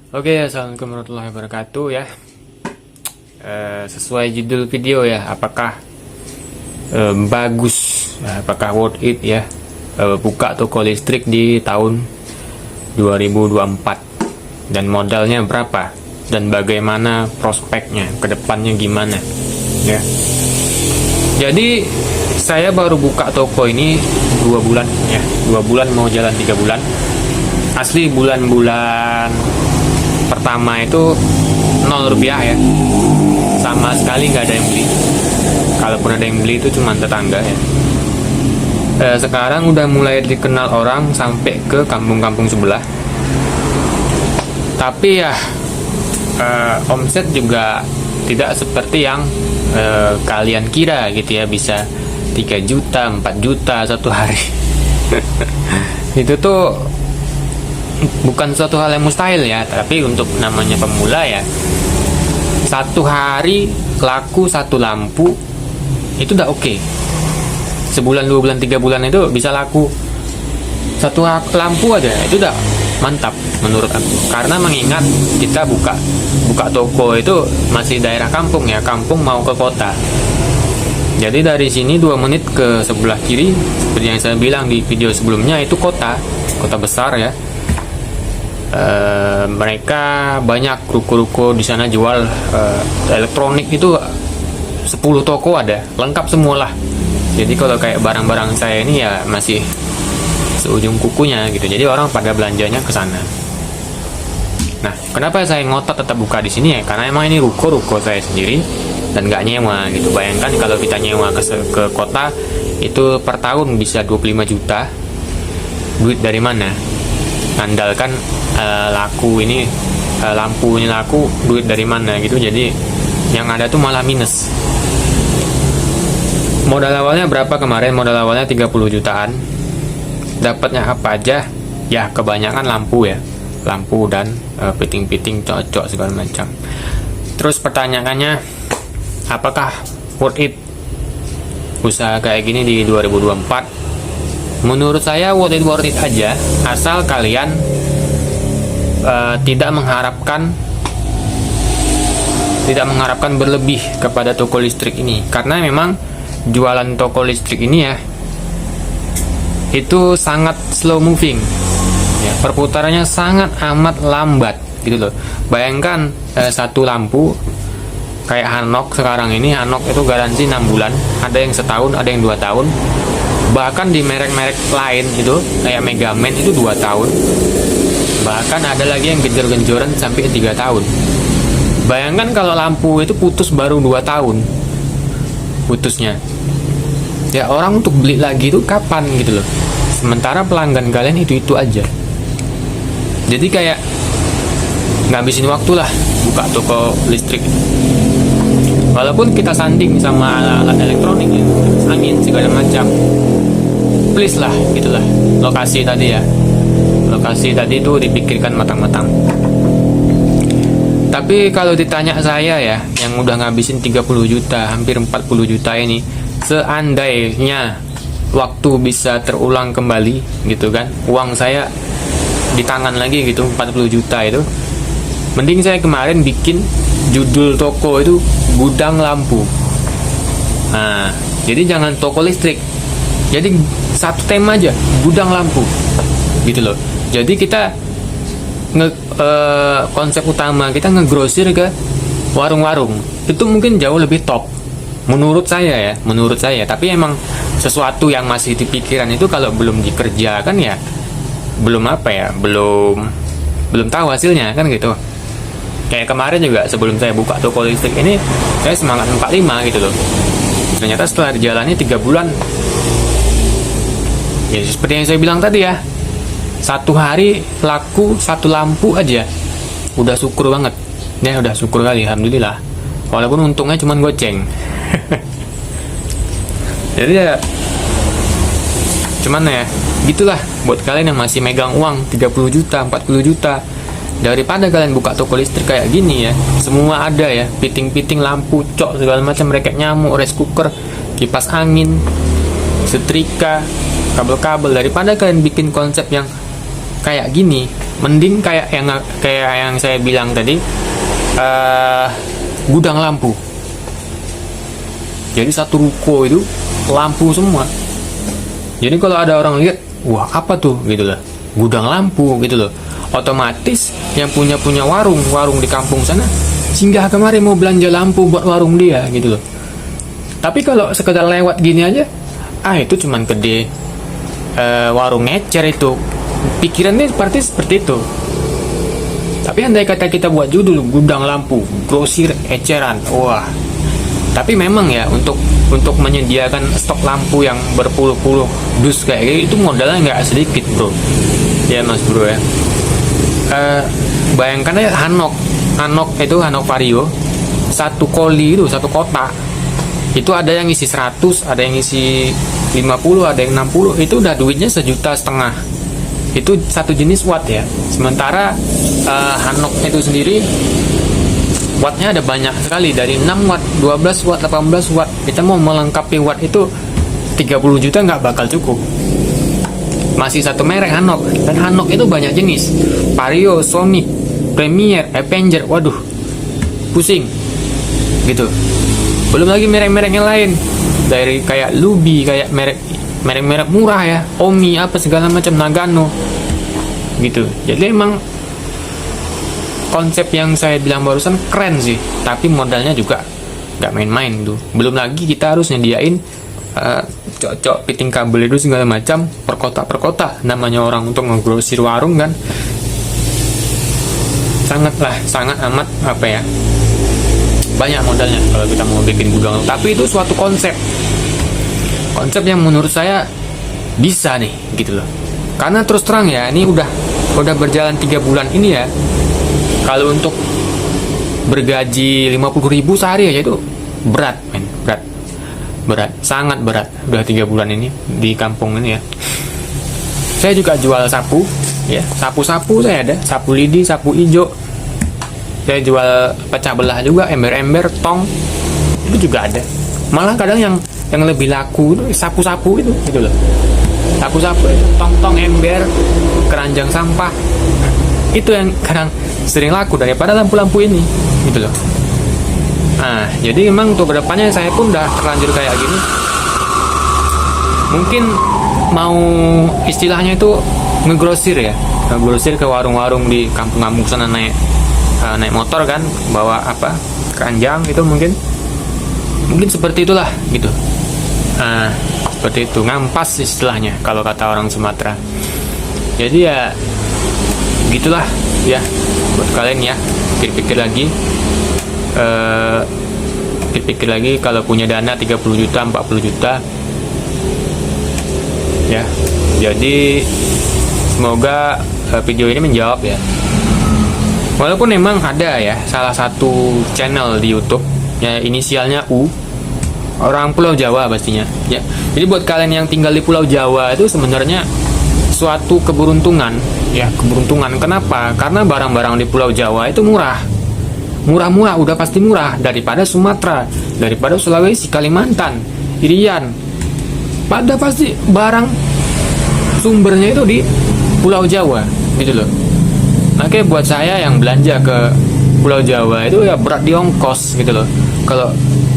Oke, assalamualaikum warahmatullahi wabarakatuh ya. Sesuai judul video ya, apakah bagus, apakah worth it ya buka toko listrik di tahun 2024 dan modalnya berapa dan bagaimana prospeknya kedepannya gimana ya. Jadi saya baru buka toko ini 2 bulan ya, 2 bulan mau jalan 3 bulan. Asli bulan-bulan pertama itu 0 rupiah ya, sama sekali nggak ada yang beli. Kalaupun ada yang beli itu cuma tetangga ya. Sekarang udah mulai dikenal orang sampai ke kampung-kampung sebelah. Tapi ya omset juga tidak seperti yang kalian kira gitu ya, bisa 3 juta 4 juta satu hari. Itu tuh bukan suatu hal yang mustahil ya, tapi untuk namanya pemula ya, satu hari laku 1 lampu itu udah oke. Sebulan 2 bulan 3 bulan itu bisa laku 1 lampu aja, itu udah mantap menurut aku. Karena mengingat kita buka toko itu masih daerah kampung ya, kampung mau ke kota. Jadi dari sini 2 menit ke sebelah kiri, seperti yang saya bilang di video sebelumnya, itu kota besar ya. Mereka banyak ruko-ruko di sana jual elektronik itu 10 toko ada, lengkap semualah. Jadi kalau kayak barang-barang saya ini ya masih seujung kukunya gitu. Jadi orang pada belanjanya ke sana. Nah, kenapa saya ngotot tetap buka di sini ya? Karena emang ini ruko saya sendiri dan nggak nyewa gitu. Bayangkan kalau kita nyewa ke kota itu per tahun bisa 25 juta. Duit dari mana? Andalkan laku ini, lampu ini laku, duit dari mana gitu. Jadi yang ada tuh malah minus. Modal awalnya berapa kemarin? Modal awalnya 30 jutaan. Dapatnya apa aja? Ya kebanyakan lampu ya, lampu dan piting-piting, cocok segala macam. Terus pertanyaannya, apakah worth it usaha kayak gini di 2024? Menurut saya worth it aja, asal kalian tidak mengharapkan berlebih kepada toko listrik ini. Karena memang jualan toko listrik ini ya, itu sangat slow moving ya, perputarannya sangat amat lambat gitu loh. Bayangkan 1 lampu kayak Hanok sekarang ini, Hanok itu garansi 6 bulan, ada yang setahun, ada yang 2 tahun. Bahkan di merek-merek lain itu kayak Megaman itu 2 tahun. Bahkan ada lagi yang genjor-genjoran sampai 3 tahun. Bayangkan kalau lampu itu putus baru 2 tahun putusnya. Ya orang untuk beli lagi itu kapan gitu loh. Sementara pelanggan kalian itu aja. Jadi kayak ngabisin waktu lah buka toko listrik. Walaupun kita sanding sama alat elektronik ya, angin segala macam, please lah gitulah. Lokasi tadi itu dipikirkan matang-matang. Tapi kalau ditanya saya ya, yang udah ngabisin 30 juta hampir 40 juta ini, seandainya waktu bisa terulang kembali gitu kan, uang saya di tangan lagi gitu 40 juta itu, mending saya kemarin bikin judul toko itu gudang lampu. Nah, jadi jangan toko listrik, jadi satu tema aja, gudang lampu gitu loh. Jadi kita konsep utama kita ngegrosir ke warung-warung, itu mungkin jauh lebih top menurut saya. Tapi emang sesuatu yang masih di pikiran itu kalau belum dikerjakan ya belum tahu hasilnya kan gitu. Kayak kemarin juga sebelum saya buka toko listrik ini, saya semangat 45 gitu loh. Ternyata setelah dijalani 3 bulan ya seperti yang saya bilang tadi ya, 1 hari laku 1 lampu aja udah syukur banget ya, udah syukur kali, alhamdulillah. Walaupun untungnya cuma goceng. Jadi ya cuman ya gitulah, buat kalian yang masih megang uang 30 juta 40 juta, daripada kalian buka toko listrik kayak gini ya, semua ada ya, piting-piting, lampu, cok segala macam, reket nyamuk, rice cooker, kipas angin, setrika, kabel-kabel, daripada kalian bikin konsep yang kayak gini Mending kayak yang saya bilang tadi, gudang lampu. Jadi satu ruko itu lampu semua. Jadi kalau ada orang lihat, wah apa tuh gitu loh, gudang lampu gitu loh. Otomatis yang punya warung di kampung sana singgah kemari mau belanja lampu buat warung dia gitu loh. Tapi kalau sekedar lewat gini aja, itu cuman gede, warung ngecer itu. Pikirannya seperti itu. Tapi andai kata kita buat judul gudang lampu, grosir eceran, wah. Tapi memang ya untuk menyediakan stok lampu yang berpuluh-puluh dus kayak gitu, itu modalnya nggak sedikit bro. Ya mas bro ya. Bayangkan aja Hanok itu Hanok Vario, satu koli itu, satu kotak itu ada yang isi 100, ada yang isi 50, ada yang 60, itu udah duitnya 1,5 juta. Itu satu jenis watt ya. Sementara Hanok itu sendiri wattnya ada banyak sekali, dari 6 watt, 12 watt, 18 watt. Kita mau melengkapi watt itu 30 juta nggak bakal cukup. Masih satu merek Hanok, dan Hanok itu banyak jenis, Vario, Sonic, Premier, Avenger, waduh pusing gitu. Belum lagi merek-merek yang lain, dari kayak Lubi, kayak merek-merek murah ya, Omi apa segala macam, Nagano gitu. Jadi emang konsep yang saya bilang barusan keren sih, tapi modalnya juga nggak main-main tuh. Belum lagi kita harus nyediain cocok fitting kabel itu segala macam per kota, namanya orang untuk ngegrosir warung kan. Sangat amat apa ya, banyak modalnya kalau kita mau bikin gudang. Tapi itu suatu konsep yang menurut saya bisa nih gitu loh. Karena terus terang ya, ini udah berjalan 3 bulan ini ya. Kalau untuk bergaji 50.000 sehari aja itu berat, sangat berat. Udah 3 bulan ini di kampung ini ya. Saya juga jual sapu ya, sapu saya ada, sapu lidi, sapu ijo. Saya jual pecah belah juga, ember-ember, tong, itu juga ada. Malah kadang yang lebih laku itu sapu-sapu itu gitu loh. Sapu-sapu itu, tong-tong, ember, keranjang sampah, itu yang kadang sering laku daripada lampu-lampu ini gitu loh. Nah, jadi memang untuk kedepannya saya pun udah terlanjur kayak gini. Mungkin mau istilahnya itu ngegrosir ya, ngegrosir ke warung-warung di kampung-kampung sana, naik motor kan, bawa apa, keranjang itu mungkin seperti itulah gitu. Nah, seperti itu, ngampas istilahnya kalau kata orang Sumatera. Jadi ya gitulah ya, buat kalian ya, pikir-pikir lagi kalau punya dana 30 juta, 40 juta ya. Jadi semoga video ini menjawab ya. Walaupun memang ada ya salah satu channel di YouTube ya, inisialnya U, orang Pulau Jawa pastinya ya. Jadi buat kalian yang tinggal di Pulau Jawa itu sebenarnya suatu keberuntungan ya, keberuntungan. Kenapa? Karena barang-barang di Pulau Jawa itu murah, udah pasti murah daripada Sumatera, daripada Sulawesi, Kalimantan, Irian. Pada pasti barang sumbernya itu di Pulau Jawa gitu loh. Makanya buat saya yang belanja ke Pulau Jawa itu ya berat di ongkos gitu loh.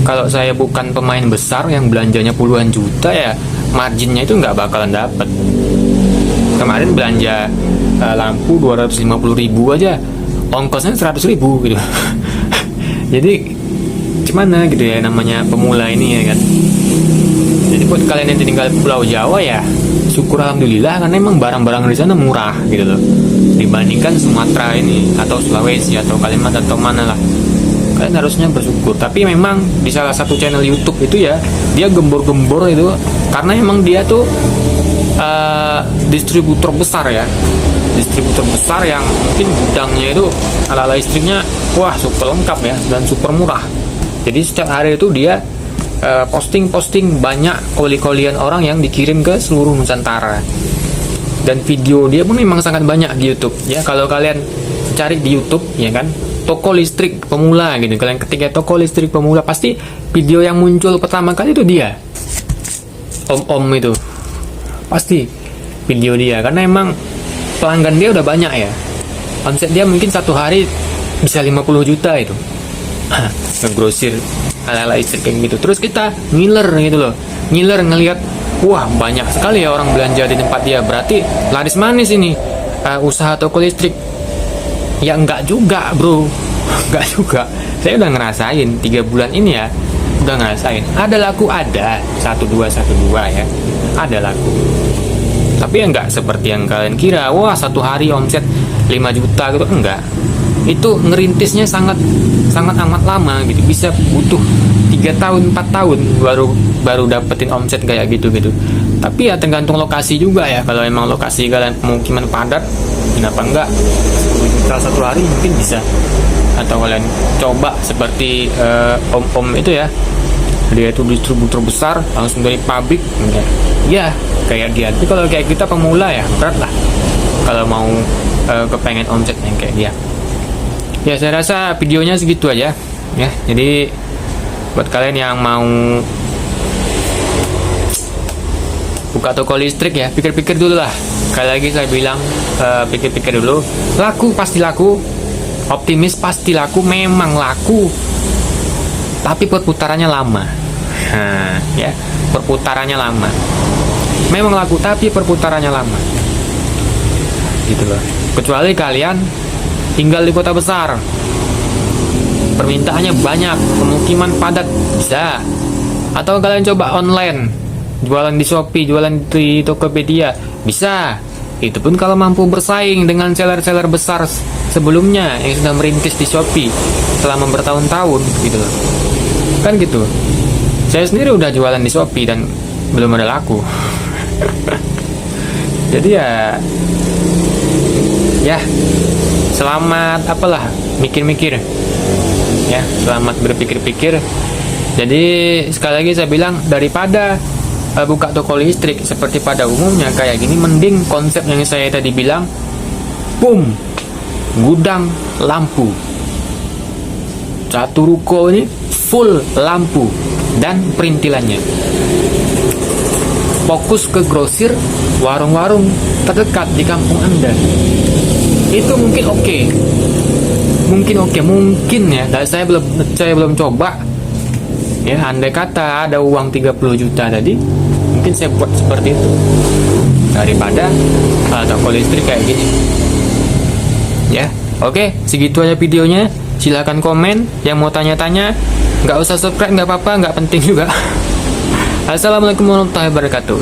Kalau saya bukan pemain besar yang belanjanya puluhan juta ya, marginnya itu nggak bakalan dapet. Kemarin belanja lampu 250.000 aja, ongkosnya 100.000 gitu. Jadi gimana gitu ya, namanya pemula ini ya kan. Jadi buat kalian yang tinggal di Pulau Jawa ya syukur alhamdulillah, karena emang barang-barang di sana murah gitu loh, dibandingkan Sumatera ini atau Sulawesi atau Kalimantan atau mana lah. Kalian harusnya bersyukur. Tapi memang di salah satu channel YouTube itu ya, dia gembor-gembor itu karena emang dia tuh distributor besar ya, distributor besar yang mungkin gudangnya itu ala-ala listriknya wah super lengkap ya, dan super murah. Jadi setiap hari itu dia posting banyak koli-kolian orang yang dikirim ke seluruh Nusantara. Dan video dia pun memang sangat banyak di YouTube ya. Kalau kalian cari di YouTube ya kan, toko listrik pemula gitu, kalian ketika toko listrik pemula, pasti video yang muncul pertama kali itu dia, om itu pasti video dia, karena emang pelanggan dia udah banyak ya. omset dia mungkin satu hari bisa 50 juta itu. Ngegrosir ala-ala listrik kayak gitu. Terus kita ngiler gitu loh, ngiler ngelihat, wah banyak sekali ya orang belanja di tempat dia, berarti laris manis ini usaha toko listrik. Ya enggak juga bro, enggak juga. Saya udah ngerasain 3 bulan ini ya, udah ngerasain. Ada laku, ada 12 ya, ada laku. Tapi ya enggak seperti yang kalian kira, wah satu hari omset 5 juta gitu, enggak. Itu ngerintisnya sangat amat lama gitu, bisa butuh 3 tahun 4 tahun baru dapetin omset kayak gitu. Tapi ya tergantung lokasi juga ya. Kalau emang lokasi kalian pemukiman padat, kenapa enggak 10 juta satu hari mungkin bisa. Atau kalian coba seperti om itu ya, dia itu distributor besar langsung dari pabrik, enggak ya kayak dia. Tapi kalau kayak kita pemula ya berat lah kalau mau kepengen omset yang kayak dia. Ya saya rasa videonya segitu aja ya. Jadi buat kalian yang mau buka toko listrik ya, pikir-pikir dulu lah. Sekali lagi saya bilang, pikir-pikir dulu. Laku pasti laku, optimis pasti laku, memang laku, tapi perputarannya lama. Ya, perputarannya lama. Memang laku tapi perputarannya lama, gitu loh. Kecuali kalian tinggal di kota besar, permintaannya banyak, pemukiman padat, bisa. Atau kalian coba online, jualan di Shopee, jualan di Tokopedia, bisa. Itu pun kalau mampu bersaing dengan seller-seller besar sebelumnya yang sudah merintis di Shopee selama bertahun-tahun, gitu loh. Kan gitu. Saya sendiri udah jualan di Shopee dan belum ada laku. Jadi ya selamat apalah mikir-mikir ya, selamat berpikir-pikir. Jadi sekali lagi saya bilang, daripada buka toko listrik seperti pada umumnya kayak gini, mending konsep yang saya tadi bilang, boom, gudang lampu, satu ruko ini full lampu dan perintilannya. Fokus ke grosir, warung-warung terdekat di kampung Anda. Itu mungkin oke. Mungkin ya. Dan saya belum coba. Ya, andai kata ada uang 30 juta tadi, mungkin saya buat seperti itu. Daripada toko listrik kayak gini. Ya, oke, segitu aja videonya. Silahkan komen yang mau tanya-tanya. Nggak usah subscribe, nggak apa-apa, nggak penting juga. Assalamualaikum warahmatullahi wabarakatuh.